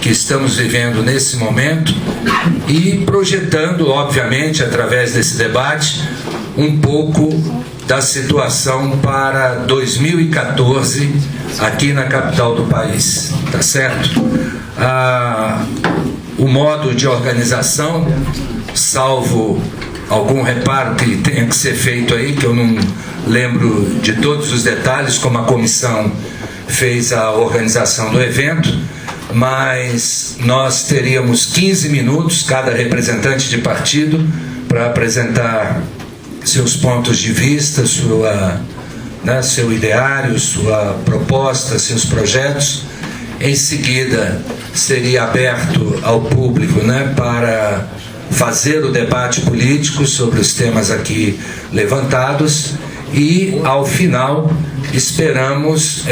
que estamos vivendo nesse momento e projetando, obviamente, através desse debate, um pouco da situação para 2014 aqui na capital do país, tá certo? O modo de organização, salvo algum reparo que tenha que ser feito aí, que eu não lembro de todos os detalhes, como a comissão fez a organização do evento, mas nós teríamos 15 minutos, cada representante de partido, para apresentar seus pontos de vista, seu ideário, sua proposta, seus projetos. Em seguida, seria aberto ao público, para fazer o debate político sobre os temas aqui levantados e, ao final, esperamos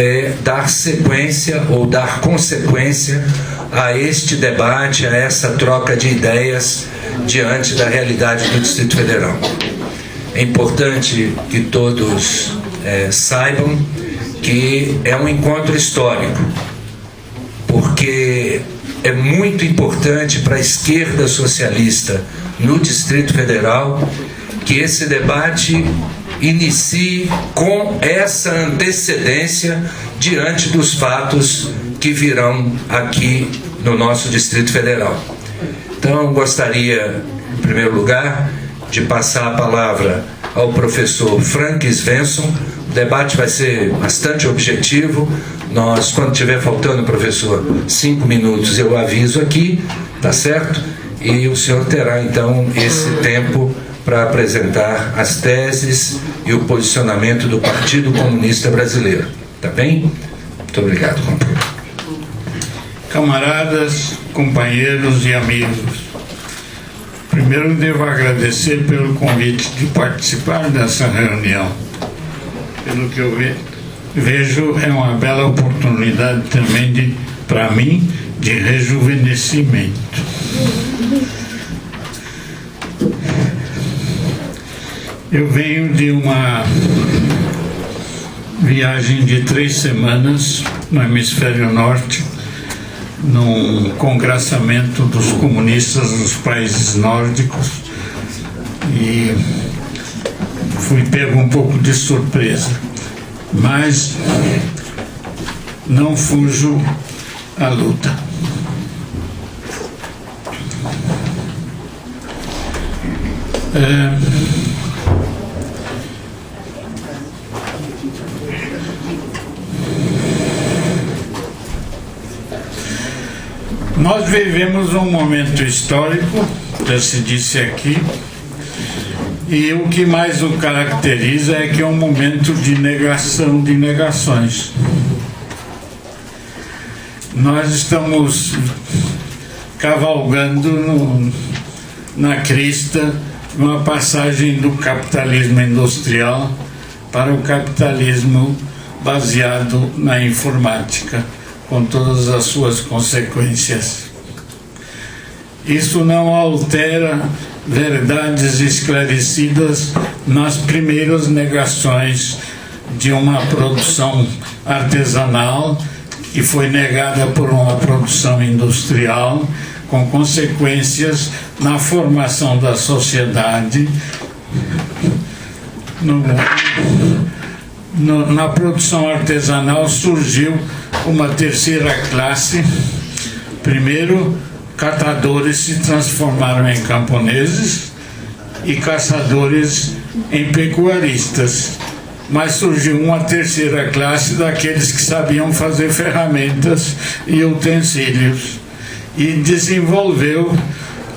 dar sequência ou dar consequência a este debate, a essa troca de ideias diante da realidade do Distrito Federal. É importante que todos saibam que é um encontro histórico, porque é muito importante para a esquerda socialista no Distrito Federal que esse debate inicie com essa antecedência diante dos fatos que virão aqui no nosso Distrito Federal. Então, gostaria, em primeiro lugar, de passar a palavra ao professor Frank Svensson. O debate vai ser bastante objetivo. Nós, quando estiver faltando, professor, 5 minutos, eu aviso aqui, tá certo? E o senhor terá, então, esse tempo para apresentar as teses e o posicionamento do Partido Comunista Brasileiro. Tá bem? Muito obrigado, companheiro. Camaradas, companheiros e amigos, primeiro devo agradecer pelo convite de participar dessa reunião. Pelo que eu vejo, é uma bela oportunidade também, para mim, de rejuvenescimento. Eu venho de uma viagem de 3 semanas no hemisfério norte, num congraçamento dos comunistas dos países nórdicos, e fui pego um pouco de surpresa, mas não fujo à luta. Nós vivemos um momento histórico, já se disse aqui, e o que mais o caracteriza é que é um momento de negação de negações. Nós estamos cavalgando na crista uma passagem do capitalismo industrial para o capitalismo baseado na informática, com todas as suas consequências. Isso não altera verdades esclarecidas nas primeiras negações de uma produção artesanal que foi negada por uma produção industrial, com consequências na formação da sociedade. Na produção artesanal surgiu uma terceira classe. Primeiro, catadores se transformaram em camponeses e caçadores em pecuaristas. Mas surgiu uma terceira classe daqueles que sabiam fazer ferramentas e utensílios. E desenvolveu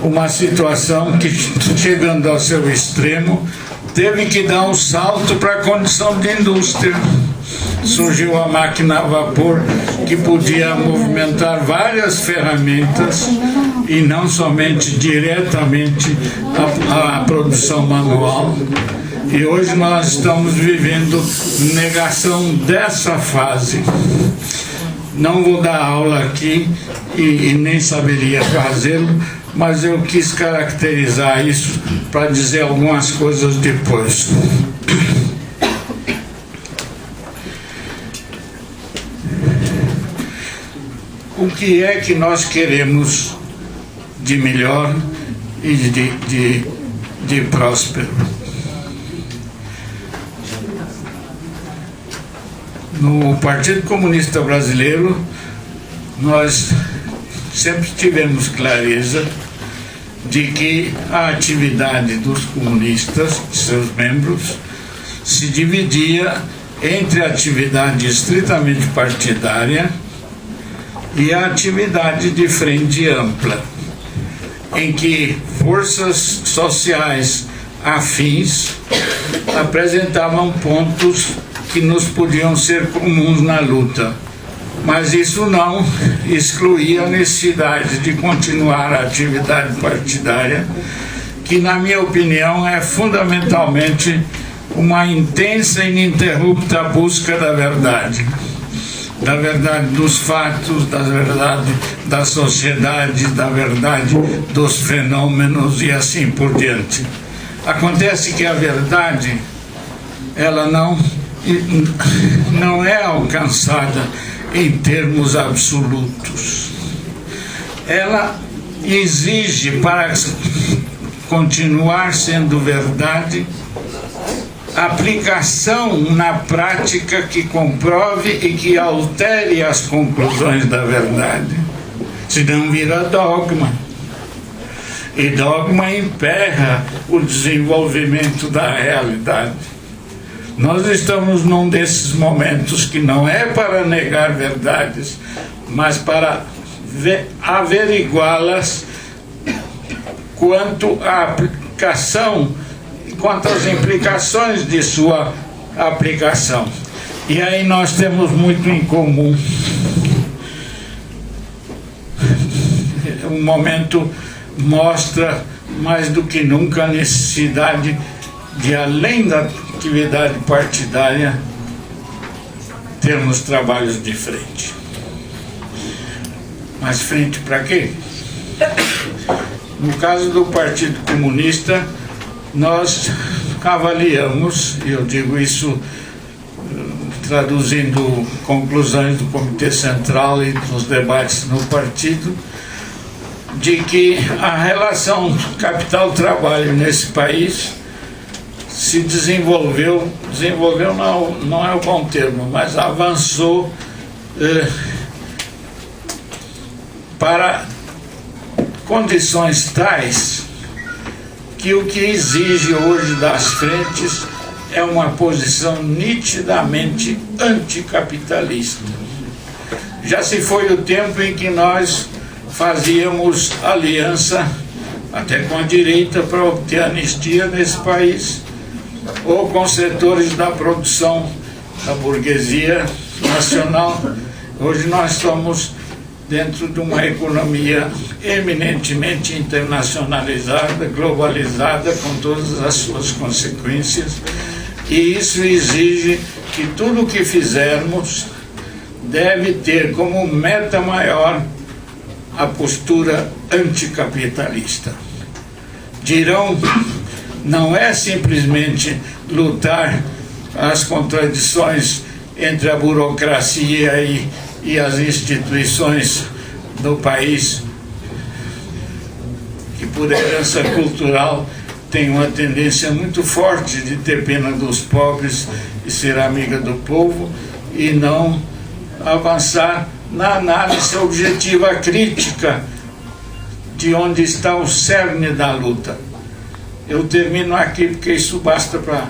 uma situação que, chegando ao seu extremo, teve que dar um salto para a condição de indústria. Surgiu a máquina a vapor, que podia movimentar várias ferramentas e não somente diretamente a produção manual. E hoje nós estamos vivendo negação dessa fase. Não vou dar aula aqui e nem saberia fazê-lo, mas eu quis caracterizar isso para dizer algumas coisas depois. o que é que nós queremos de melhor e de próspero. No Partido Comunista Brasileiro, nós sempre tivemos clareza de que a atividade dos comunistas, seus membros, se dividia entre a atividade estritamente partidária e a atividade de frente ampla, em que forças sociais afins apresentavam pontos que nos podiam ser comuns na luta, mas isso não excluía a necessidade de continuar a atividade partidária, que, na minha opinião, é fundamentalmente uma intensa e ininterrupta busca da verdade dos fatos, da verdade da sociedade, da verdade dos fenômenos e assim por diante. Acontece que a verdade, ela não é alcançada em termos absolutos. Ela exige, para continuar sendo verdade, aplicação na prática que comprove e que altere as conclusões da verdade. Senão vira dogma. E dogma emperra o desenvolvimento da realidade. Nós estamos num desses momentos que não é para negar verdades, mas para averiguá-las quanto à aplicação, quanto às implicações de sua aplicação. E aí nós temos muito em comum. O momento mostra mais do que nunca a necessidade de, além da atividade partidária, termos trabalhos de frente. Mas frente para quê? No caso do Partido Comunista, nós avaliamos, e eu digo isso traduzindo conclusões do Comitê Central e dos debates no partido, de que a relação capital-trabalho nesse país se desenvolveu não é o bom termo, mas avançou para condições tais que o que exige hoje das frentes é uma posição nitidamente anticapitalista. Já se foi o tempo em que nós fazíamos aliança até com a direita para obter anistia nesse país, ou com setores da produção da burguesia nacional. Hoje nós estamos dentro de uma economia eminentemente internacionalizada, globalizada, com todas as suas consequências, e isso exige que tudo o que fizermos deve ter como meta maior a postura anticapitalista. Dirão, não é simplesmente lutar as contradições entre a burocracia e as instituições do país, que por herança cultural tem uma tendência muito forte de ter pena dos pobres e ser amiga do povo, e não avançar na análise objetiva crítica de onde está o cerne da luta. Eu termino aqui porque isso basta para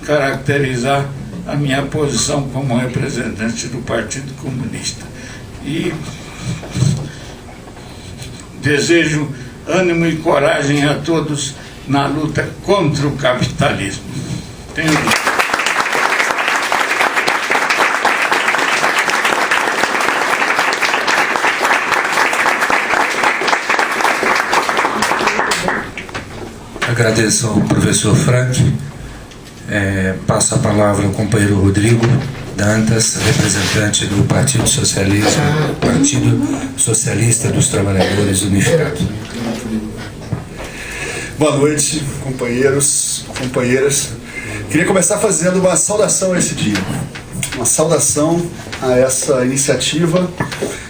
caracterizar a minha posição como representante do Partido Comunista. E desejo ânimo e coragem a todos na luta contra o capitalismo. Agradeço ao professor Frank. Passo a palavra ao companheiro Rodrigo Dantas, representante do Partido Socialista dos Trabalhadores Unificado. Boa noite, companheiros, companheiras. Queria começar fazendo uma saudação a esse dia, uma saudação a essa iniciativa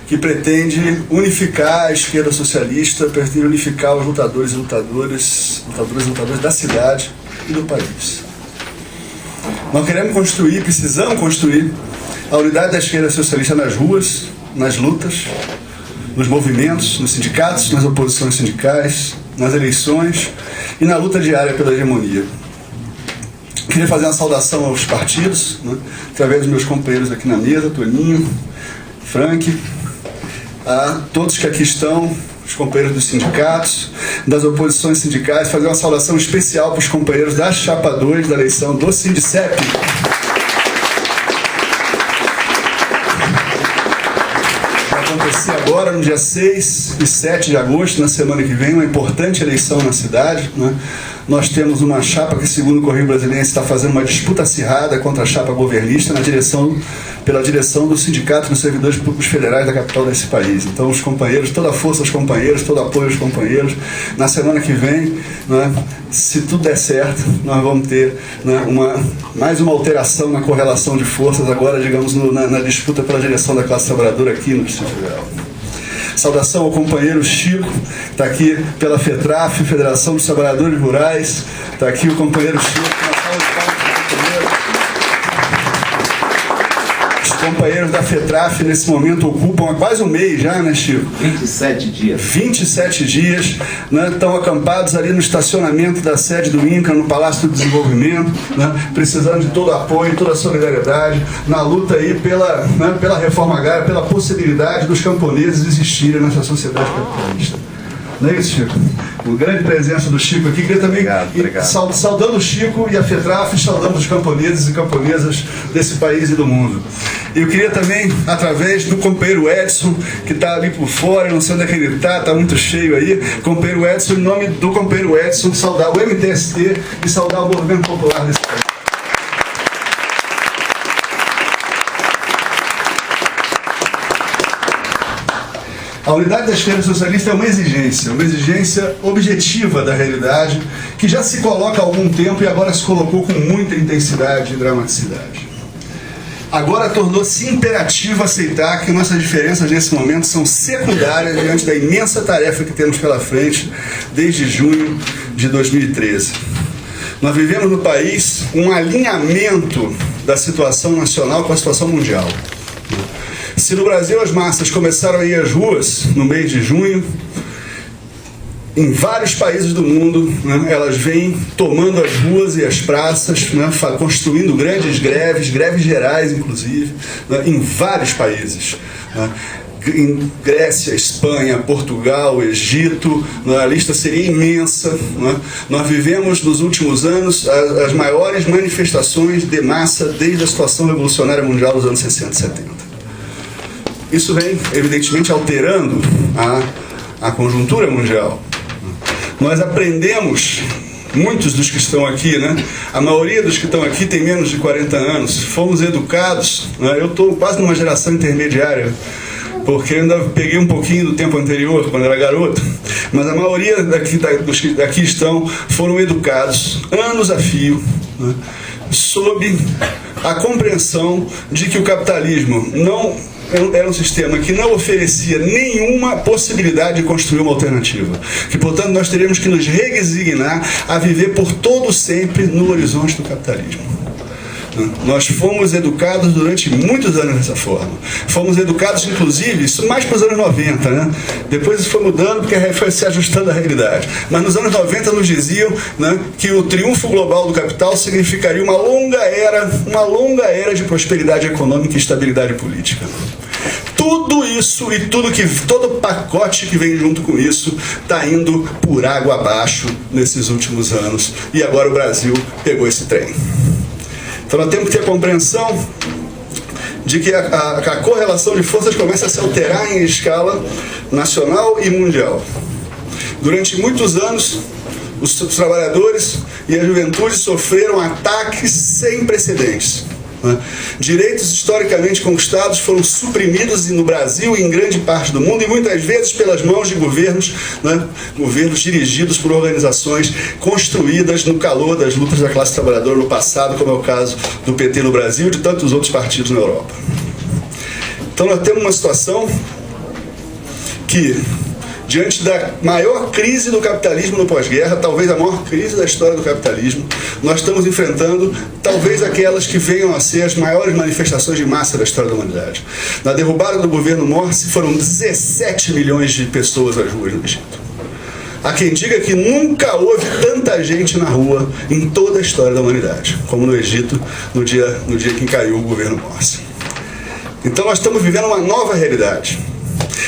que pretende unificar a esquerda socialista, pretende unificar os lutadores e lutadoras da cidade e do país. Nós queremos construir, precisamos construir a unidade da esquerda socialista nas ruas, nas lutas, nos movimentos, nos sindicatos, nas oposições sindicais, nas eleições e na luta diária pela hegemonia. Queria fazer uma saudação aos partidos, né, através dos meus companheiros aqui na mesa, Toninho, Frank, a todos que aqui estão, os companheiros dos sindicatos, das oposições sindicais, fazer uma saudação especial para os companheiros da Chapa 2 da eleição do Sindicep. Vai acontecer agora, no dia 6 e 7 de agosto, na semana que vem, uma importante eleição na cidade, né? Nós temos uma chapa que, segundo o Correio Brasiliense, está fazendo uma disputa acirrada contra a chapa governista pela direção do Sindicato dos Servidores Públicos Federais da capital desse país. Então, os companheiros, toda a força aos companheiros, todo apoio aos companheiros. Na semana que vem, né, se tudo der certo, nós vamos ter, né, mais uma alteração na correlação de forças, agora, digamos, na disputa pela direção da classe trabalhadora aqui no Distrito Federal. Saudação ao companheiro Chico, está aqui pela FETRAF, Federação dos Trabalhadores Rurais, está aqui o companheiro Chico, uma salva de palmas para o companheiro. Os companheiros da FETRAF nesse momento ocupam há quase um mês já, né, Chico? 27 dias. 27 dias, né, estão acampados ali no estacionamento da sede do INCRA, no Palácio do Desenvolvimento, né, precisando de todo o apoio, toda a solidariedade, na luta aí pela reforma agrária, pela possibilidade dos camponeses existirem nessa sociedade capitalista. Não é isso, Chico? Uma grande presença do Chico aqui. Queria também, obrigado. Saudando o Chico e a FETRAF, saudando os camponeses e camponesas desse país e do mundo. Eu queria também, através do companheiro Edson, que está ali por fora, não sei onde é que ele está muito cheio aí, companheiro Edson, em nome do companheiro Edson, saudar o MTST e saudar o movimento popular desse país. A unidade da esquerda socialista é uma exigência objetiva da realidade, que já se coloca há algum tempo e agora se colocou com muita intensidade e dramaticidade. Agora tornou-se imperativo aceitar que nossas diferenças nesse momento são secundárias diante da imensa tarefa que temos pela frente desde junho de 2013. Nós vivemos no país um alinhamento da situação nacional com a situação mundial. Se no Brasil as massas começaram a ir às ruas no mês de junho, em vários países do mundo, né, elas vêm tomando as ruas e as praças, né, construindo grandes greves gerais inclusive, né, em vários países. Né, em Grécia, Espanha, Portugal, Egito, a lista seria imensa. Né? Nós vivemos nos últimos anos as maiores manifestações de massa desde a situação revolucionária mundial dos anos 60 e 70. Isso vem, evidentemente, alterando a conjuntura mundial. Nós aprendemos, muitos dos que estão aqui, né? A maioria dos que estão aqui tem menos de 40 anos, fomos educados, né? Eu estou quase numa geração intermediária, porque eu ainda peguei um pouquinho do tempo anterior, quando era garoto, mas a maioria dos que daqui estão foram educados, anos a fio, né? Sob a compreensão de que o capitalismo era um sistema que não oferecia nenhuma possibilidade de construir uma alternativa. Que, portanto, nós teríamos que nos resignar a viver por todo sempre no horizonte do capitalismo. Nós fomos educados durante muitos anos dessa forma. Fomos educados, inclusive, isso mais para os anos 90, né? Depois isso foi mudando porque foi se ajustando à realidade. Mas nos anos 90 nos diziam, né, que o triunfo global do capital significaria uma longa era de prosperidade econômica e estabilidade política. Tudo isso e todo o pacote que vem junto com isso está indo por água abaixo nesses últimos anos. E agora o Brasil pegou esse trem. Então nós temos que ter compreensão de que a correlação de forças começa a se alterar em escala nacional e mundial. Durante muitos anos, os trabalhadores e a juventude sofreram ataques sem precedentes. Direitos historicamente conquistados foram suprimidos no Brasil e em grande parte do mundo, e muitas vezes pelas mãos de governos, né, governos dirigidos por organizações construídas no calor das lutas da classe trabalhadora no passado, como é o caso do PT no Brasil e de tantos outros partidos na Europa. Então nós temos uma situação que, diante da maior crise do capitalismo no pós-guerra, talvez a maior crise da história do capitalismo, nós estamos enfrentando talvez aquelas que venham a ser as maiores manifestações de massa da história da humanidade. Na derrubada do governo Morsi foram 17 milhões de pessoas às ruas no Egito. Há quem diga que nunca houve tanta gente na rua em toda a história da humanidade, como no Egito, no dia que caiu o governo Morsi. Então nós estamos vivendo uma nova realidade.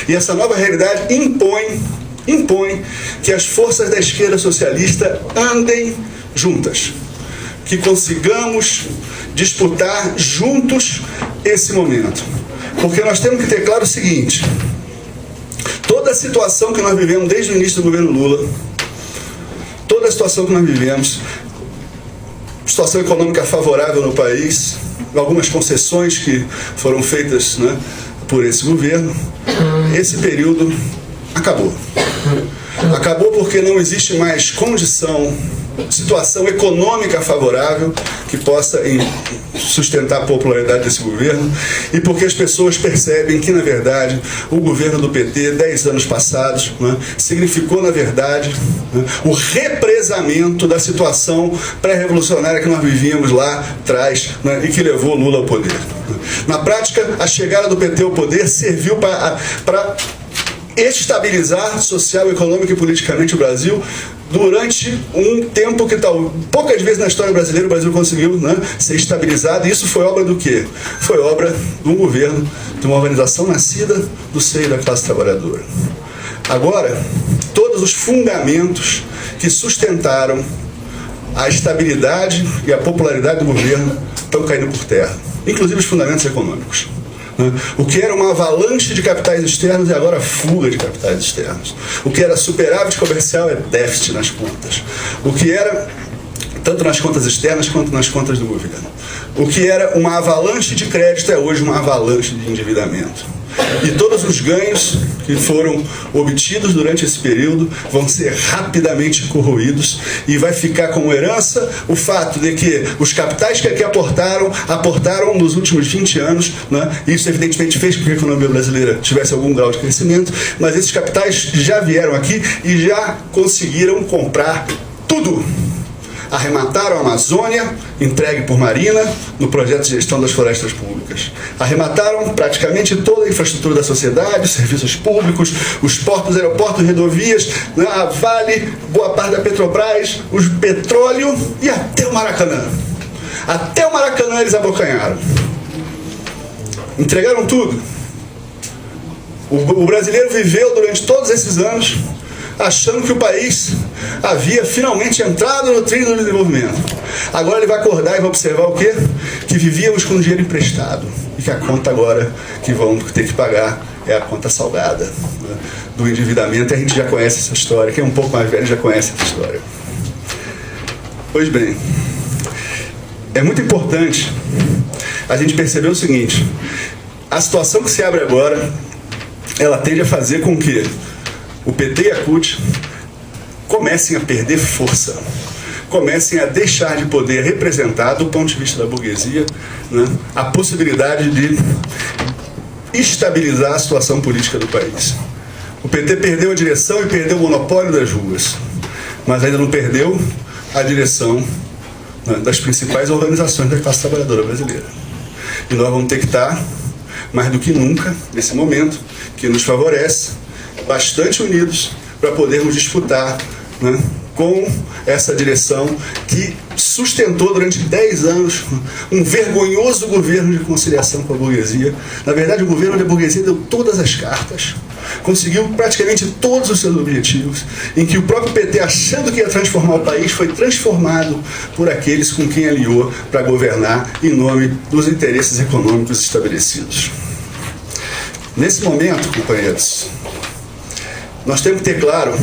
E essa nova realidade impõe que as forças da esquerda socialista andem juntas. Que consigamos disputar juntos esse momento. Porque nós temos que ter claro o seguinte: toda a situação que nós vivemos desde o início do governo Lula, toda a situação que nós vivemos, situação econômica favorável no país, algumas concessões que foram feitas, né, por esse governo, esse período acabou. Acabou porque não existe mais condição, situação econômica favorável que possa sustentar a popularidade desse governo, e porque as pessoas percebem que, na verdade, o governo do PT, 10 anos passados, né, significou, na verdade, né, o represamento da situação pré-revolucionária que nós vivíamos lá atrás, né, e que levou Lula ao poder. Na prática, a chegada do PT ao poder serviu para estabilizar social, econômico e politicamente o Brasil durante um tempo que poucas vezes na história brasileira o Brasil conseguiu, né, ser estabilizado. E isso foi obra do quê? Foi obra de um governo, de uma organização nascida do seio da classe trabalhadora. Agora, todos os fundamentos que sustentaram a estabilidade e a popularidade do governo estão caindo por terra, inclusive os fundamentos econômicos. O que era uma avalanche de capitais externos é agora fuga de capitais externos. O que era superávit comercial é déficit nas contas. O que era, tanto nas contas externas quanto nas contas do governo, o que era uma avalanche de crédito é hoje uma avalanche de endividamento. E todos os ganhos que foram obtidos durante esse período vão ser rapidamente corroídos, e vai ficar como herança o fato de que os capitais que aqui aportaram nos últimos 20 anos, né? Isso evidentemente fez com que a economia brasileira tivesse algum grau de crescimento, mas esses capitais já vieram aqui e já conseguiram comprar tudo. Arremataram a Amazônia, entregue por Marina, no projeto de gestão das florestas públicas. Arremataram praticamente toda a infraestrutura da sociedade, os serviços públicos, os portos, aeroportos, rodovias, né, a Vale, boa parte da Petrobras, o petróleo e até o Maracanã. Até o Maracanã eles abocanharam. Entregaram tudo. O brasileiro viveu durante todos esses anos achando que o país havia finalmente entrado no trilho do desenvolvimento. Agora ele vai acordar e vai observar o quê? Que vivíamos com dinheiro emprestado, e que a conta agora que vão ter que pagar é a conta salgada, né, do endividamento. E a gente já conhece essa história. Quem é um pouco mais velho já conhece essa história. Pois bem, é muito importante a gente perceber o seguinte: a situação que se abre agora, ela tende a fazer com que o PT e a CUT comecem a perder força, comecem a deixar de poder representar, do ponto de vista da burguesia, né, a possibilidade de estabilizar a situação política do país. O PT perdeu a direção e perdeu o monopólio das ruas, mas ainda não perdeu a direção, né, das principais organizações da classe trabalhadora brasileira. E nós vamos ter que estar, mais do que nunca, nesse momento, que nos favorece, bastante unidos para podermos disputar, né, com essa direção que sustentou durante 10 anos um vergonhoso governo de conciliação com a burguesia. Na verdade, o governo onde a burguesia deu todas as cartas, conseguiu praticamente todos os seus objetivos, em que o próprio PT, achando que ia transformar o país, foi transformado por aqueles com quem aliou para governar em nome dos interesses econômicos estabelecidos. Nesse momento, companheiros, nós temos que ter claro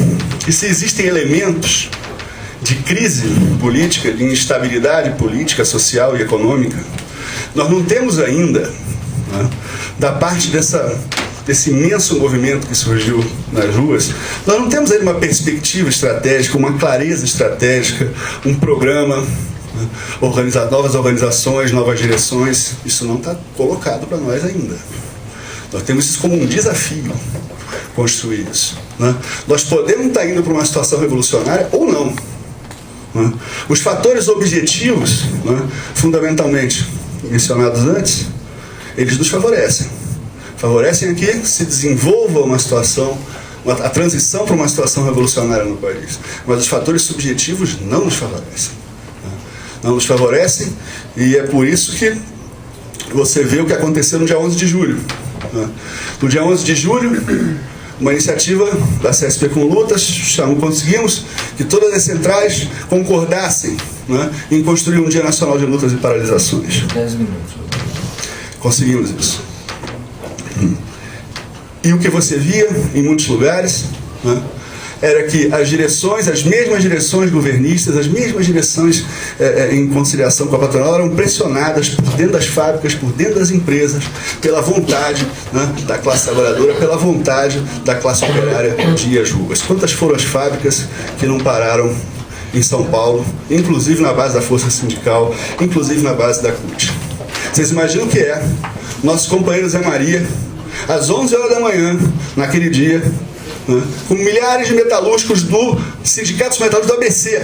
que, se existem elementos de crise política, de instabilidade política, social e econômica, nós não temos ainda, né, da parte desse imenso movimento que surgiu nas ruas, nós não temos ainda uma perspectiva estratégica, uma clareza estratégica, um programa, né, novas organizações, novas direções. Isso não está colocado para nós ainda. Nós temos isso como um desafio, construir isso. Né? Nós podemos estar indo para uma situação revolucionária ou não. Né? Os fatores objetivos, né, fundamentalmente mencionados antes, eles nos favorecem. Favorecem aqui que se desenvolva uma situação, a transição para uma situação revolucionária no país. Mas os fatores subjetivos não nos favorecem. Né? Não nos favorecem, e é por isso que você vê o que aconteceu no dia 11 de julho. Né? No dia 11 de julho, uma iniciativa da CSP com Lutas, conseguimos que todas as centrais concordassem, né, em construir um Dia Nacional de Lutas e Paralisações. 10 minutos. Conseguimos isso. E o que você via em muitos lugares, né, era que as direções, as mesmas direções governistas, as mesmas direções em conciliação com a patronal eram pressionadas por dentro das fábricas, por dentro das empresas, pela vontade, né, da classe trabalhadora, pela vontade da classe operária de ir às ruas. Quantas foram as fábricas que não pararam em São Paulo, inclusive na base da força sindical, inclusive na base da CUT? Vocês imaginam o que é nosso companheiro Zé Maria, às 11 horas da manhã, naquele dia, né, com milhares de metalúrgicos do Sindicato Metalúrgicos do ABC,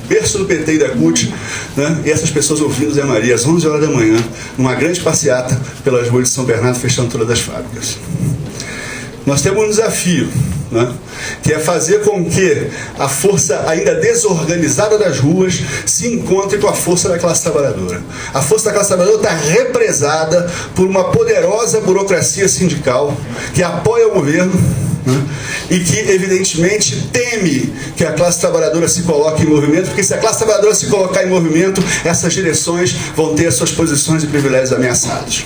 berço do PT e da CUT, né, e essas pessoas ouvindo Zé Maria às 11 horas da manhã, numa grande passeata pelas ruas de São Bernardo, fechando todas as fábricas. Nós temos um desafio, né, que é fazer com que a força ainda desorganizada das ruas se encontre com a força da classe trabalhadora. A força da classe trabalhadora está represada por uma poderosa burocracia sindical que apoia o governo, né, e que evidentemente teme que a classe trabalhadora se coloque em movimento, porque se a classe trabalhadora se colocar em movimento, essas direções vão ter as suas posições e privilégios ameaçados.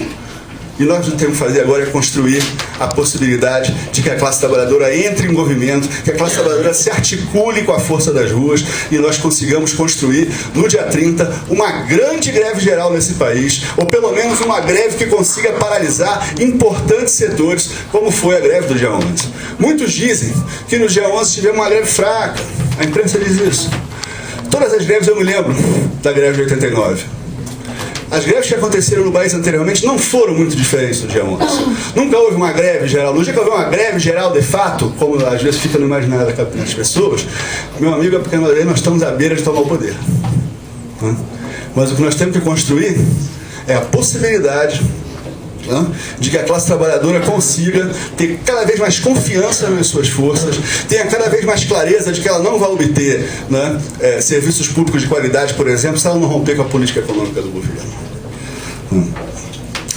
E nós o que temos que fazer agora é construir a possibilidade de que a classe trabalhadora entre em movimento, que a classe trabalhadora se articule com a força das ruas e nós consigamos construir, no dia 30, uma grande greve geral nesse país, ou pelo menos uma greve que consiga paralisar importantes setores, como foi a greve do dia 11. Muitos dizem que no dia 11 tivemos uma greve fraca. A imprensa diz isso. Todas as greves eu me lembro da greve de 89. As greves que aconteceram no país anteriormente não foram muito diferentes do dia 11. Nunca houve uma greve geral. No dia que houve uma greve geral de fato, como às vezes fica no imaginário das pessoas, meu amigo, é porque nós estamos à beira de tomar o poder. Mas o que nós temos que construir é a possibilidade de que a classe trabalhadora consiga ter cada vez mais confiança nas suas forças, tenha cada vez mais clareza de que ela não vai obter, né, serviços públicos de qualidade, por exemplo, se ela não romper com a política econômica do governo.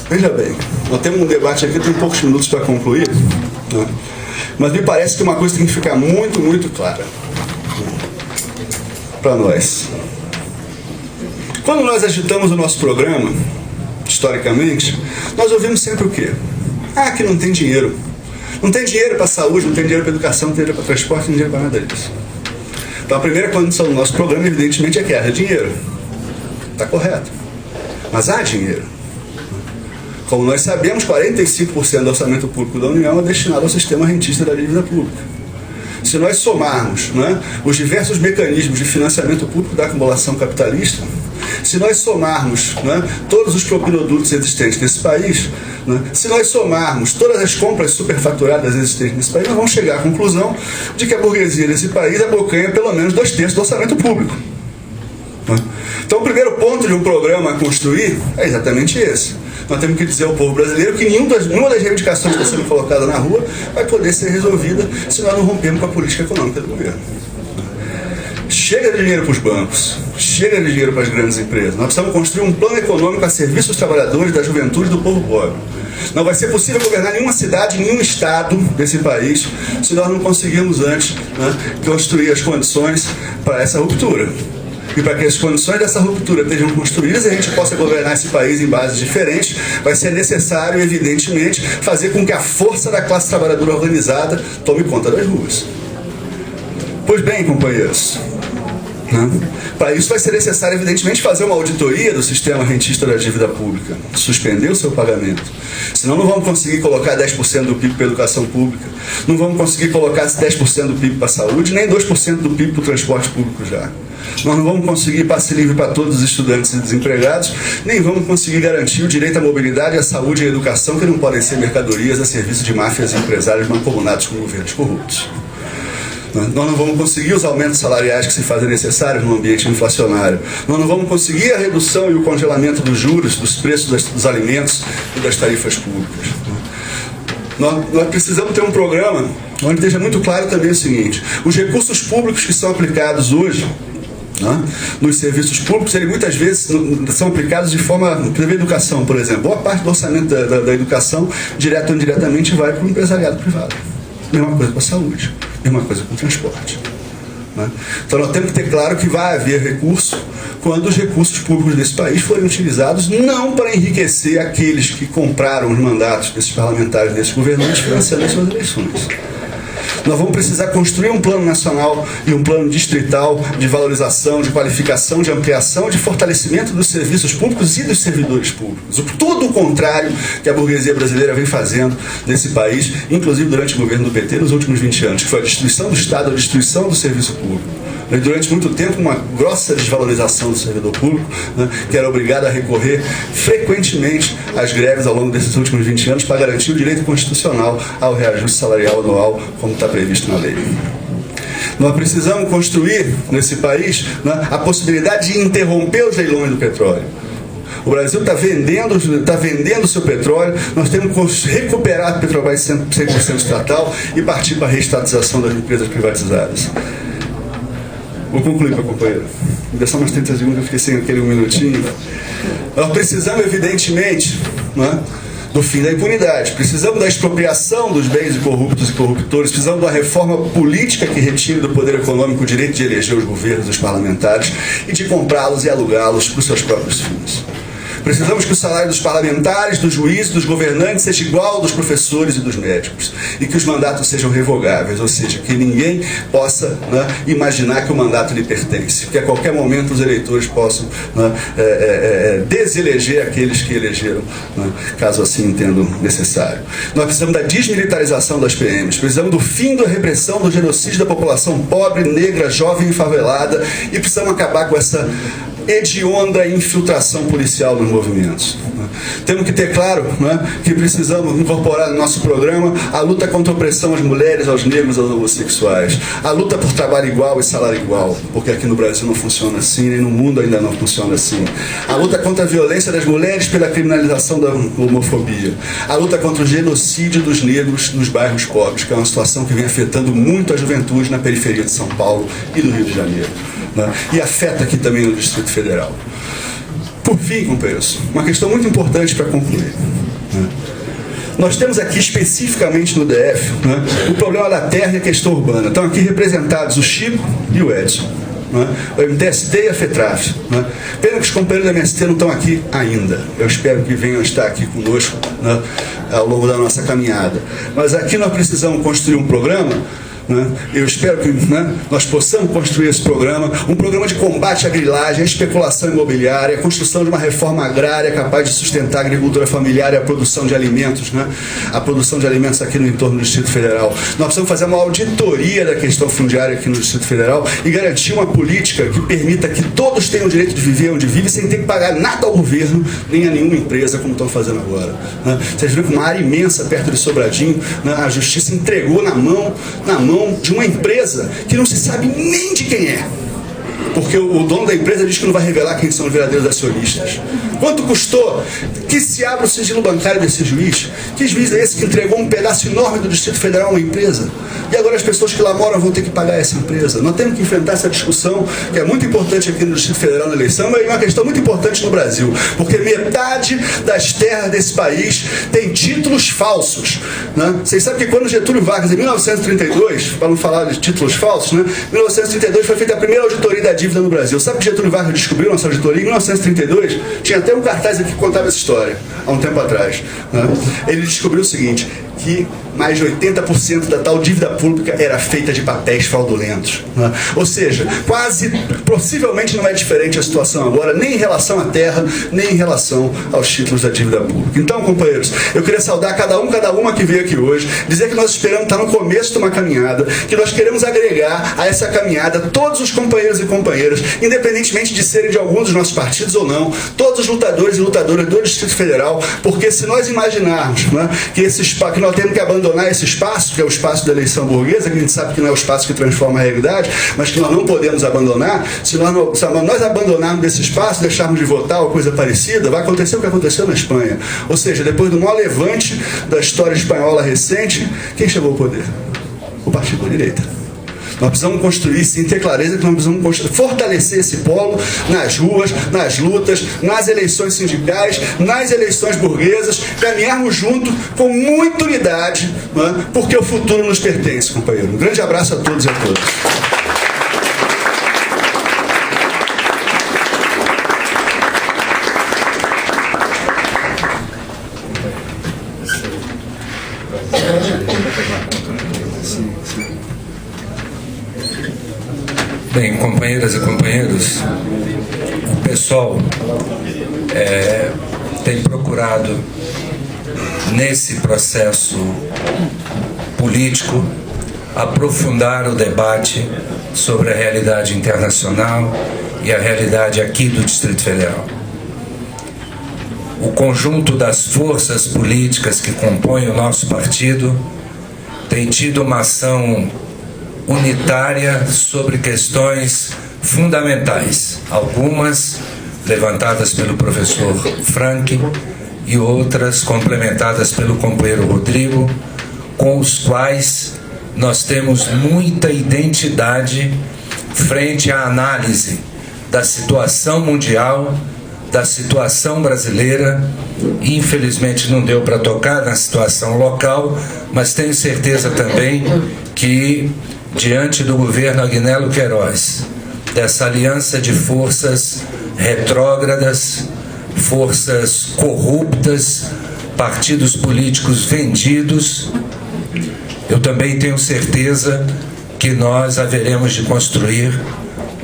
Veja bem, nós temos um debate aqui, tem poucos minutos para concluir, né, mas me parece que uma coisa tem que ficar muito, muito clara para nós. Quando nós agitamos o nosso programa, historicamente, nós ouvimos sempre o quê? Ah, que não tem dinheiro. Não tem dinheiro para saúde, não tem dinheiro para educação, não tem dinheiro para transporte, não tem dinheiro para nada disso. Então a primeira condição do nosso programa, evidentemente, é que haja dinheiro. Está correto. Mas há dinheiro. Como nós sabemos, 45% do orçamento público da União é destinado ao sistema rentista da dívida pública. Se nós somarmos, né, os diversos mecanismos de financiamento público da acumulação capitalista, se nós somarmos, né, todos os propinodutos existentes nesse país, né, se nós somarmos todas as compras superfaturadas existentes nesse país, nós vamos chegar à conclusão de que a burguesia desse país abocanha pelo menos 2/3 do orçamento público. Então o primeiro ponto de um programa a construir é exatamente esse. Nós temos que dizer ao povo brasileiro que nenhuma das reivindicações que está sendo colocada na rua vai poder ser resolvida se nós não rompermos com a política econômica do governo. Chega de dinheiro para os bancos, chega de dinheiro para as grandes empresas. Nós precisamos construir um plano econômico a serviço dos trabalhadores, da juventude e do povo pobre. Não vai ser possível governar nenhuma cidade, nenhum estado desse país se nós não conseguirmos antes, né, construir as condições para essa ruptura. E para que as condições dessa ruptura estejam construídas e a gente possa governar esse país em bases diferentes, vai ser necessário, evidentemente, fazer com que a força da classe trabalhadora organizada tome conta das ruas. Pois bem, companheiros, Para isso vai ser necessário, evidentemente, fazer uma auditoria do sistema rentista da dívida pública, suspender o seu pagamento. Senão não vamos conseguir colocar 10% do PIB para a educação pública, não vamos conseguir colocar 10% do PIB para a saúde, nem 2% do PIB para o transporte público já. Nós não vamos conseguir passe livre para todos os estudantes e desempregados, nem vamos conseguir garantir o direito à mobilidade, à saúde e à educação, que não podem ser mercadorias a serviço de máfias e empresários mancomunados com governos corruptos. Nós não vamos conseguir os aumentos salariais que se fazem necessários no ambiente inflacionário. Nós não vamos conseguir a redução e o congelamento dos juros, dos preços dos alimentos e das tarifas públicas. Nós precisamos ter um programa onde esteja muito claro também o seguinte: os recursos públicos que são aplicados hoje nos serviços públicos, eles muitas vezes são aplicados de forma... Para a educação, por exemplo, boa parte do orçamento da educação, direto ou indiretamente, vai para o empresariado privado. Mesma coisa com a saúde, mesma coisa com o transporte. Então nós temos que ter claro que vai haver recurso quando os recursos públicos desse país forem utilizados não para enriquecer aqueles que compraram os mandatos desses parlamentares, desses governantes, financiando as suas eleições. Nós vamos precisar construir um plano nacional e um plano distrital de valorização, de qualificação, de ampliação, de fortalecimento dos serviços públicos e dos servidores públicos. Todo o contrário que a burguesia brasileira vem fazendo nesse país, inclusive durante o governo do PT nos últimos 20 anos, que foi a destruição do Estado, a destruição do serviço público. Durante muito tempo, uma grossa desvalorização do servidor público, que era obrigado a recorrer frequentemente às greves ao longo desses últimos 20 anos para garantir o direito constitucional ao reajuste salarial anual, como está previsto na lei. Nós precisamos construir nesse país a possibilidade de interromper os leilões do petróleo. O Brasil está vendendo seu petróleo, nós temos que recuperar a Petrobras 100% estatal e partir para a reestatização das empresas privatizadas. Vou concluir, meu companheiro. Me dê só mais 30 segundos, eu fiquei sem aquele 1 minutinho. Nós precisamos, evidentemente, do fim da impunidade. Precisamos da expropriação dos bens de corruptos e corruptores. Precisamos de uma reforma política que retire do poder econômico o direito de eleger os governos e os parlamentares e de comprá-los e alugá-los para os seus próprios fins. Precisamos que o salário dos parlamentares, dos juízes, dos governantes seja igual ao dos professores e dos médicos. E que os mandatos sejam revogáveis, ou seja, que ninguém possa imaginar que o mandato lhe pertence. Que a qualquer momento os eleitores possam deseleger aqueles que elegeram, caso assim entendam necessário. Nós precisamos da desmilitarização das PMs. Precisamos do fim da repressão do genocídio da população pobre, negra, jovem e favelada. E precisamos acabar com essa hedionda infiltração policial nos movimentos. Temos que ter claro que precisamos incorporar no nosso programa a luta contra a opressão às mulheres, aos negros, aos homossexuais, a luta por trabalho igual e salário igual, porque aqui no Brasil não funciona assim, nem no mundo ainda não funciona assim. A luta contra a violência das mulheres pela criminalização da homofobia, a luta contra o genocídio dos negros nos bairros pobres, que é uma situação que vem afetando muito a juventude na periferia de São Paulo e do Rio de Janeiro. E afeta aqui também no Distrito Federal. Por fim, companheiros, uma questão muito importante para concluir. Nós temos aqui especificamente no DF o problema da terra e a questão urbana. Estão aqui representados o Chico e o Edson, o MTST e a FETRAF. Pena que os companheiros da MST não estão aqui ainda. Eu espero que venham estar aqui conosco ao longo da nossa caminhada. Mas aqui nós precisamos construir um programa. Eu espero que nós possamos construir esse programa, um programa de combate à grilagem, à especulação imobiliária, a construção de uma reforma agrária capaz de sustentar a agricultura familiar e a produção de alimentos, a produção de alimentos aqui no entorno do Distrito Federal. Nós precisamos fazer uma auditoria da questão fundiária aqui no Distrito Federal e garantir uma política que permita que todos tenham o direito de viver onde vivem sem ter que pagar nada ao governo, nem a nenhuma empresa, como estão fazendo agora. Vocês viram que uma área imensa perto de Sobradinho, a Justiça entregou na mão de uma empresa que não se sabe nem de quem é. Porque o dono da empresa diz que não vai revelar quem são os verdadeiros acionistas. Quanto custou que se abra o sigilo bancário desse juiz? Que juiz é esse que entregou um pedaço enorme do Distrito Federal a uma empresa? E agora as pessoas que lá moram vão ter que pagar essa empresa. Nós temos que enfrentar essa discussão, que é muito importante aqui no Distrito Federal na eleição, mas é uma questão muito importante no Brasil. Porque metade das terras desse país tem títulos falsos. Vocês sabem que quando Getúlio Vargas, em 1932, para não falar de títulos falsos, em 1932 foi feita a primeira auditoria da dívida no Brasil. Sabe o que Getúlio Vargas descobriu nossa auditoria? Em 1932, tinha até um cartaz aqui que contava essa história, há um tempo atrás. Ele descobriu o seguinte: que mais de 80% da tal dívida pública era feita de papéis fraudulentos, né? Ou seja, possivelmente não é diferente a situação agora, nem em relação à terra, nem em relação aos títulos da dívida pública. Então, companheiros, eu queria saudar cada uma que veio aqui hoje, dizer que nós esperamos estar no começo de uma caminhada, que nós queremos agregar a essa caminhada todos os companheiros e companheiras, independentemente de serem de algum dos nossos partidos ou não, todos os lutadores e lutadoras do Distrito Federal, porque se nós imaginarmos, né, que nós temos que abandonar esse espaço, que é o espaço da eleição burguesa, que a gente sabe que não é o espaço que transforma a realidade, mas que nós não podemos abandonar, se nós abandonarmos esse espaço, deixarmos de votar ou coisa parecida, vai acontecer o que aconteceu na Espanha. Ou seja, depois do maior levante da história espanhola recente, quem chegou ao poder? O Partido da Direita. Nós precisamos construir, sim, ter clareza que nós precisamos fortalecer esse polo nas ruas, nas lutas, nas eleições sindicais, nas eleições burguesas, caminharmos junto com muita unidade, né, porque o futuro nos pertence, companheiro. Um grande abraço a todos e a todas. Bem, companheiras e companheiros, o pessoal tem procurado, nesse processo político, aprofundar o debate sobre a realidade internacional e a realidade aqui do Distrito Federal. O conjunto das forças políticas que compõem o nosso partido tem tido uma ação unitária sobre questões fundamentais, algumas levantadas pelo professor Frank e outras complementadas pelo companheiro Rodrigo, com os quais nós temos muita identidade frente à análise da situação mundial, da situação brasileira. Infelizmente não deu para tocar na situação local, mas tenho certeza também que diante do governo Agnello Queiroz, dessa aliança de forças retrógradas, forças corruptas, partidos políticos vendidos, eu também tenho certeza que nós haveremos de construir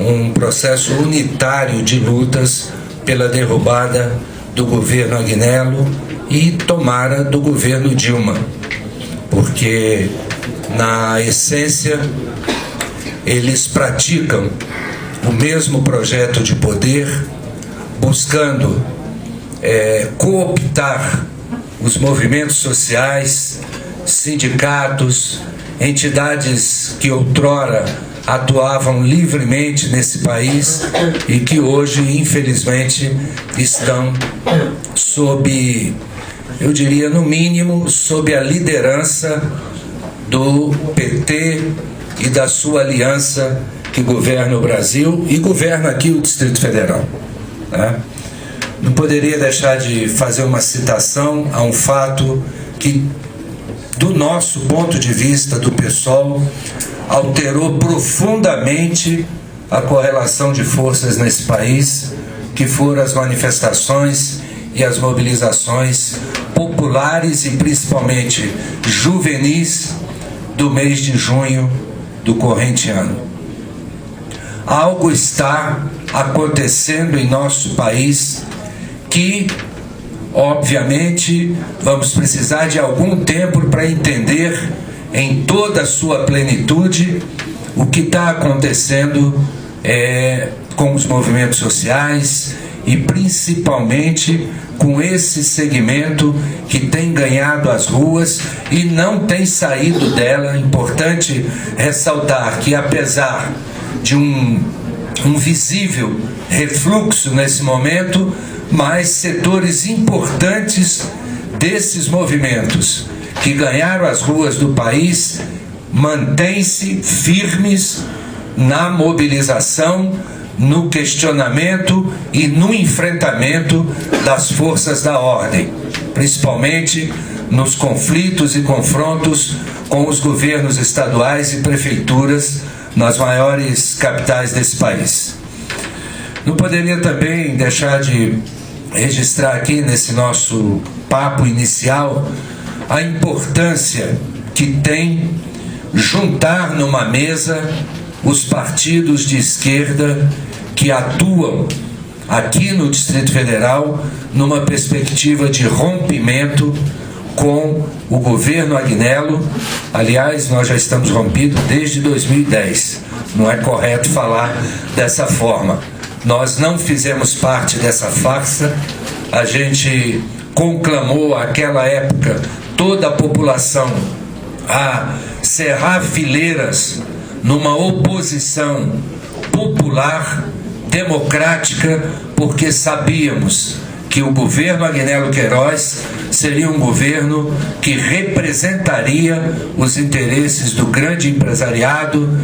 um processo unitário de lutas pela derrubada do governo Agnello e, tomara, do governo Dilma, porque na essência eles praticam o mesmo projeto de poder, buscando cooptar os movimentos sociais, sindicatos, entidades que outrora atuavam livremente nesse país e que hoje, infelizmente, estão sob, eu diria, no mínimo, sob a liderança do PT e da sua aliança que governa o Brasil e governa aqui o Distrito Federal, né? Não poderia deixar de fazer uma citação a um fato que, do nosso ponto de vista, do PSOL, alterou profundamente a correlação de forças nesse país, que foram as manifestações e as mobilizações populares e principalmente juvenis do mês de junho do corrente ano. Algo está acontecendo em nosso país que, obviamente, vamos precisar de algum tempo para entender em toda a sua plenitude o que está acontecendo com os movimentos sociais e principalmente com esse segmento que tem ganhado as ruas e não tem saído dela. É importante ressaltar que, apesar de um visível refluxo nesse momento, mas setores importantes desses movimentos que ganharam as ruas do país mantêm-se firmes na mobilização, no questionamento e no enfrentamento das forças da ordem, principalmente nos conflitos e confrontos com os governos estaduais e prefeituras nas maiores capitais desse país. Não poderia também deixar de registrar aqui nesse nosso papo inicial a importância que tem juntar numa mesa os partidos de esquerda que atuam aqui no Distrito Federal numa perspectiva de rompimento com o governo Agnello. Aliás, nós já estamos rompidos desde 2010. Não é correto falar dessa forma. Nós não fizemos parte dessa farsa. A gente conclamou àquela época toda a população a cerrar fileiras numa oposição popular, democrática, porque sabíamos que o governo Agnello Queiroz seria um governo que representaria os interesses do grande empresariado,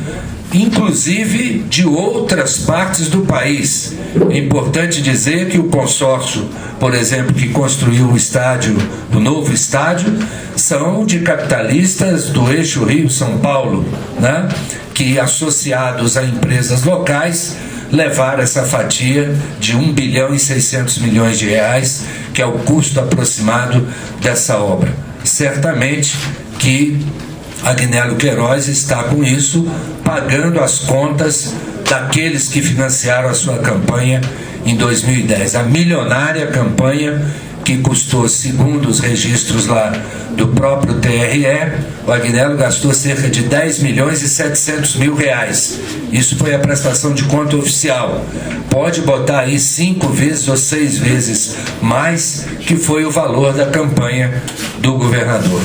inclusive de outras partes do país. É importante dizer que o consórcio, por exemplo, que construiu o novo estádio, são de capitalistas do eixo Rio-São Paulo, né? Que, associados a empresas locais, levaram essa fatia de 1 bilhão e 600 milhões de reais, que é o custo aproximado dessa obra. Certamente que Agnello Queiroz está com isso pagando as contas daqueles que financiaram a sua campanha em 2010. A milionária campanha que custou, segundo os registros lá do próprio TRE, o Agnello gastou cerca de 10 milhões e 700 mil reais. Isso foi a prestação de conta oficial. Pode botar aí 5 vezes ou 6 vezes mais, que foi o valor da campanha do governador.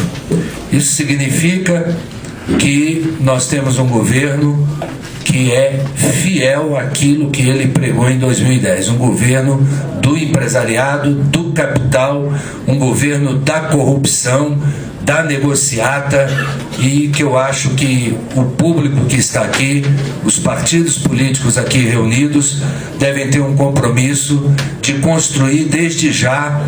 Isso significa que nós temos um governo que é fiel àquilo que ele pregou em 2010, um governo do empresariado, do capital, um governo da corrupção, da negociata, e que eu acho que o público que está aqui, os partidos políticos aqui reunidos, devem ter um compromisso de construir desde já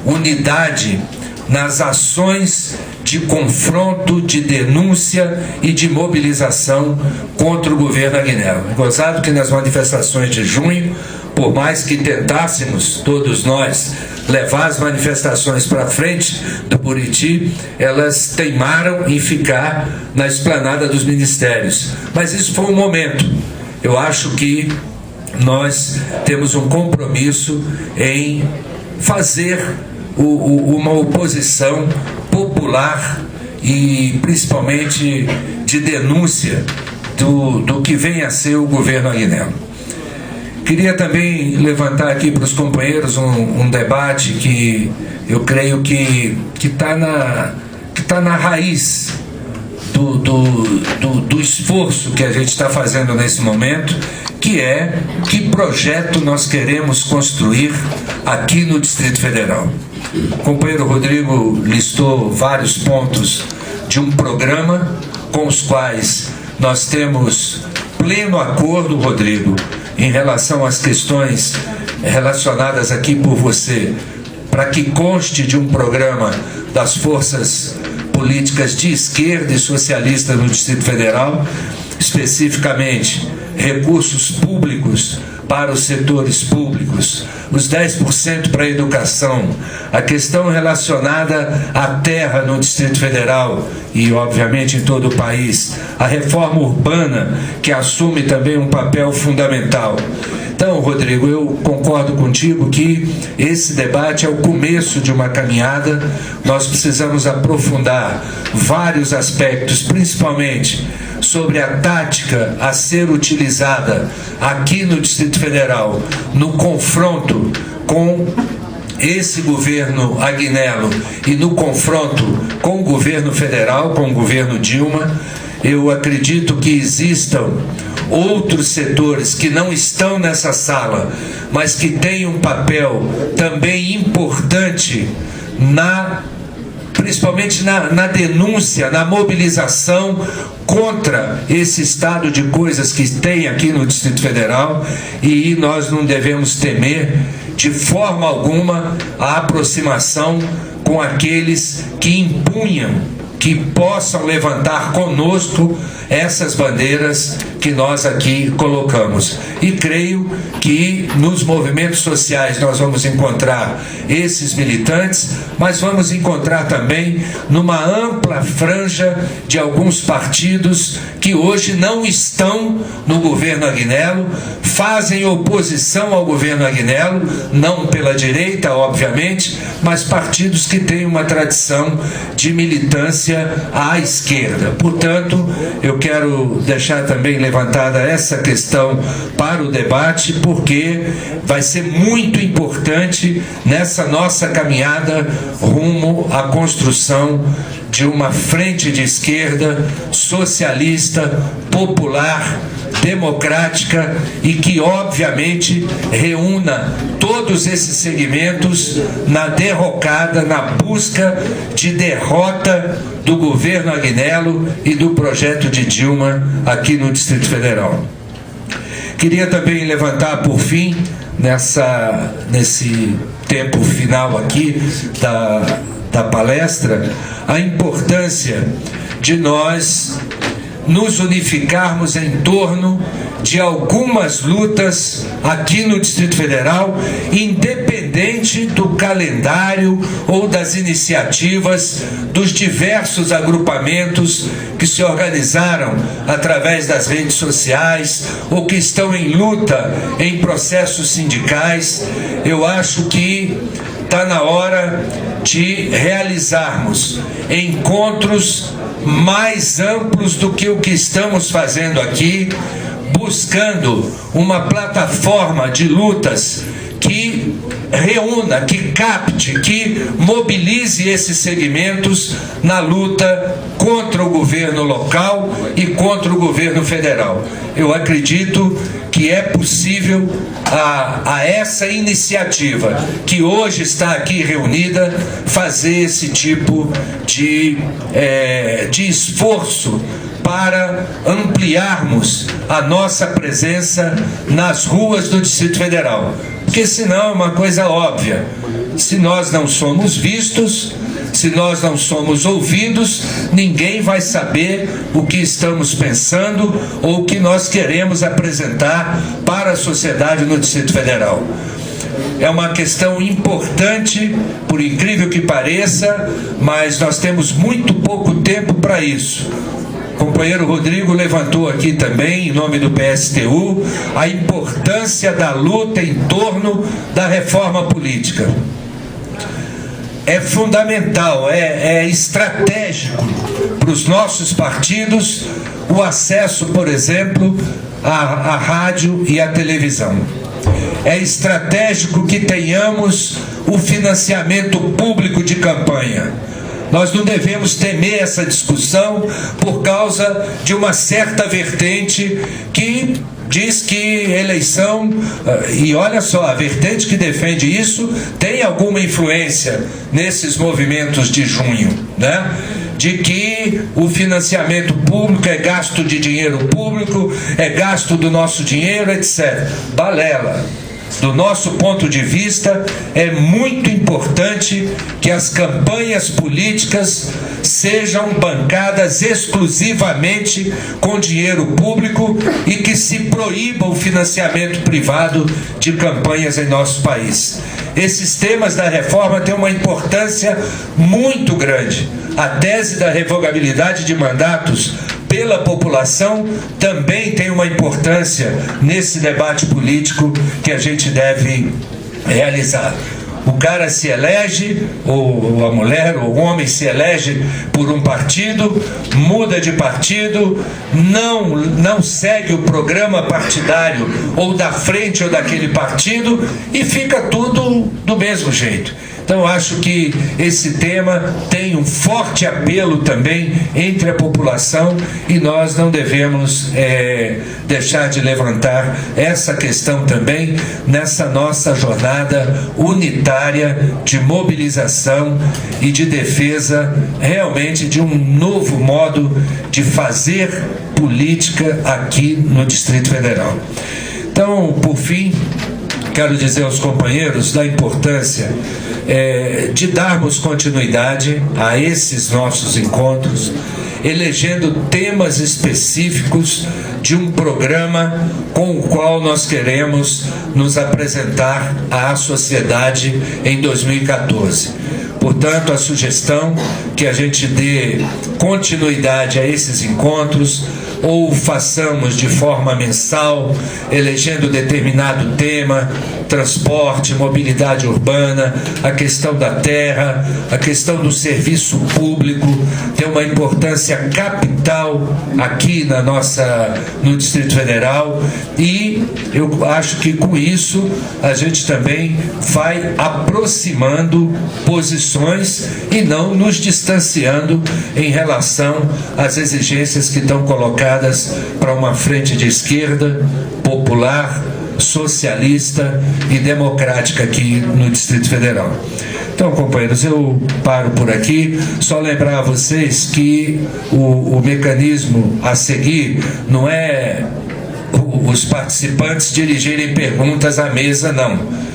unidade nas ações de confronto, de denúncia e de mobilização contra o governo Agnello. É gozado que nas manifestações de junho, por mais que tentássemos, todos nós, levar as manifestações para frente do Buriti, elas teimaram em ficar na esplanada dos ministérios. Mas isso foi um momento. Eu acho que nós temos um compromisso em fazer uma oposição popular e principalmente de denúncia do que vem a ser o governo Agnello. Queria também levantar aqui para os companheiros um debate que eu creio que está na raiz do esforço que a gente está fazendo nesse momento, que é que projeto nós queremos construir aqui no Distrito Federal. O companheiro Rodrigo listou vários pontos de um programa com os quais nós temos pleno acordo, Rodrigo, em relação às questões relacionadas aqui por você, para que conste de um programa das forças políticas de esquerda e socialista no Distrito Federal, especificamente recursos públicos para os setores públicos, os 10% para a educação, a questão relacionada à terra no Distrito Federal e, obviamente, em todo o país, a reforma urbana, que assume também um papel fundamental. Então, Rodrigo, eu concordo contigo que esse debate é o começo de uma caminhada. Nós precisamos aprofundar vários aspectos, principalmente sobre a tática a ser utilizada aqui no Distrito Federal, no confronto com esse governo Agnello e no confronto com o governo federal, com o governo Dilma. Eu acredito que existam outros setores que não estão nessa sala, mas que têm um papel também importante principalmente na denúncia, na mobilização contra esse estado de coisas que tem aqui no Distrito Federal, e nós não devemos temer de forma alguma a aproximação com aqueles que impunham que possam levantar conosco essas bandeiras que nós aqui colocamos. E creio que nos movimentos sociais nós vamos encontrar esses militantes, mas vamos encontrar também numa ampla franja de alguns partidos que hoje não estão no governo Agnello, fazem oposição ao governo Agnello, não pela direita, obviamente, mas partidos que têm uma tradição de militância à esquerda. Portanto, eu quero deixar também levantada essa questão para o debate, porque vai ser muito importante nessa nossa caminhada rumo à construção de uma frente de esquerda socialista, popular, democrática e que, obviamente, reúna todos esses segmentos na derrocada, na busca de derrota do governo Agnello e do projeto de Dilma aqui no Distrito Federal. Queria também levantar, por fim, nesse tempo final aqui da palestra, a importância de nós nos unificarmos em torno de algumas lutas aqui no Distrito Federal, independente do calendário ou das iniciativas dos diversos agrupamentos que se organizaram através das redes sociais ou que estão em luta em processos sindicais. Eu acho que está na hora de realizarmos encontros mais amplos do que o que estamos fazendo aqui, buscando uma plataforma de lutas que reúna, que capte, que mobilize esses segmentos na luta contra o governo local e contra o governo federal. Eu acredito que é possível a essa iniciativa que hoje está aqui reunida fazer esse tipo de esforço para ampliarmos a nossa presença nas ruas do Distrito Federal. Porque senão é uma coisa óbvia: se nós não somos vistos, se nós não somos ouvidos, ninguém vai saber o que estamos pensando ou o que nós queremos apresentar para a sociedade no Distrito Federal. É uma questão importante, por incrível que pareça, mas nós temos muito pouco tempo para isso. O companheiro Rodrigo levantou aqui também, em nome do PSTU, a importância da luta em torno da reforma política. É fundamental, é estratégico para os nossos partidos o acesso, por exemplo, à rádio e à televisão. É estratégico que tenhamos o financiamento público de campanha. Nós não devemos temer essa discussão por causa de uma certa vertente que diz que eleição, e olha só, a vertente que defende isso tem alguma influência nesses movimentos de junho, né? De que o financiamento público é gasto de dinheiro público, é gasto do nosso dinheiro, etc. Balela. Do nosso ponto de vista, é muito importante que as campanhas políticas sejam bancadas exclusivamente com dinheiro público e que se proíba o financiamento privado de campanhas em nosso país. Esses temas da reforma têm uma importância muito grande. A tese da revogabilidade de mandatos pela população também tem uma importância nesse debate político que a gente deve realizar. O cara se elege, ou a mulher, ou o homem se elege por um partido, muda de partido, não segue o programa partidário ou da frente ou daquele partido e fica tudo do mesmo jeito. Então, acho que esse tema tem um forte apelo também entre a população e nós não devemos deixar de levantar essa questão também nessa nossa jornada unitária de mobilização e de defesa realmente de um novo modo de fazer política aqui no Distrito Federal. Então, por fim, quero dizer aos companheiros da importância de darmos continuidade a esses nossos encontros. elegendo temas específicos de um programa com o qual nós queremos nos apresentar à sociedade em 2014. Portanto, a sugestão que a gente dê continuidade a esses encontros, ou façamos de forma mensal, elegendo determinado tema, transporte, mobilidade urbana, a questão da terra, a questão do serviço público, tem uma importância capital aqui no Distrito Federal, e eu acho que com isso a gente também vai aproximando posições e não nos distanciando em relação às exigências que estão colocadas para uma frente de esquerda, popular, socialista e democrática aqui no Distrito Federal. Então, companheiros, eu paro por aqui. Só lembrar a vocês que o mecanismo a seguir não é os participantes dirigirem perguntas à mesa, não.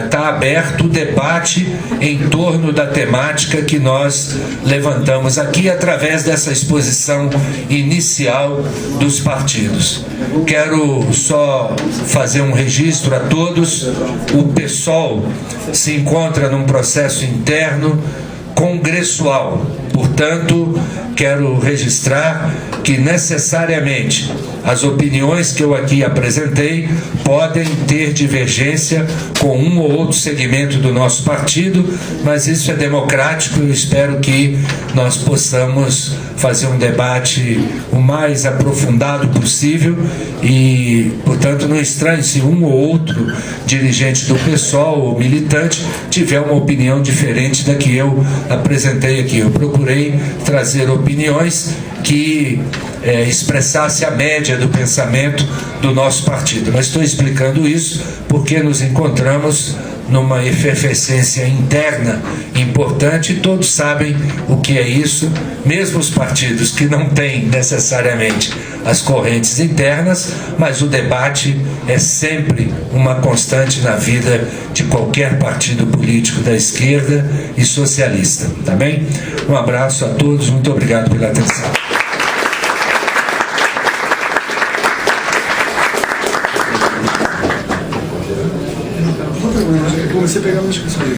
Está aberto o debate em torno da temática que nós levantamos aqui através dessa exposição inicial dos partidos. Quero só fazer um registro a todos. O PSOL se encontra num processo interno congressual. Portanto, quero registrar que necessariamente as opiniões que eu aqui apresentei podem ter divergência com um ou outro segmento do nosso partido, mas isso é democrático e eu espero que nós possamos fazer um debate o mais aprofundado possível e, portanto, não estranhe se um ou outro dirigente do PSOL ou militante tiver uma opinião diferente da que eu apresentei aqui. Eu procurei trazer opiniões que expressasse a média do pensamento do nosso partido. Mas estou explicando isso porque nos encontramos numa efervescência interna importante e todos sabem o que é isso, mesmo os partidos que não têm necessariamente as correntes internas, mas o debate é sempre uma constante na vida de qualquer partido político da esquerda e socialista, tá bem? Um abraço a todos, muito obrigado pela atenção. Comecei a pegar uma discussão.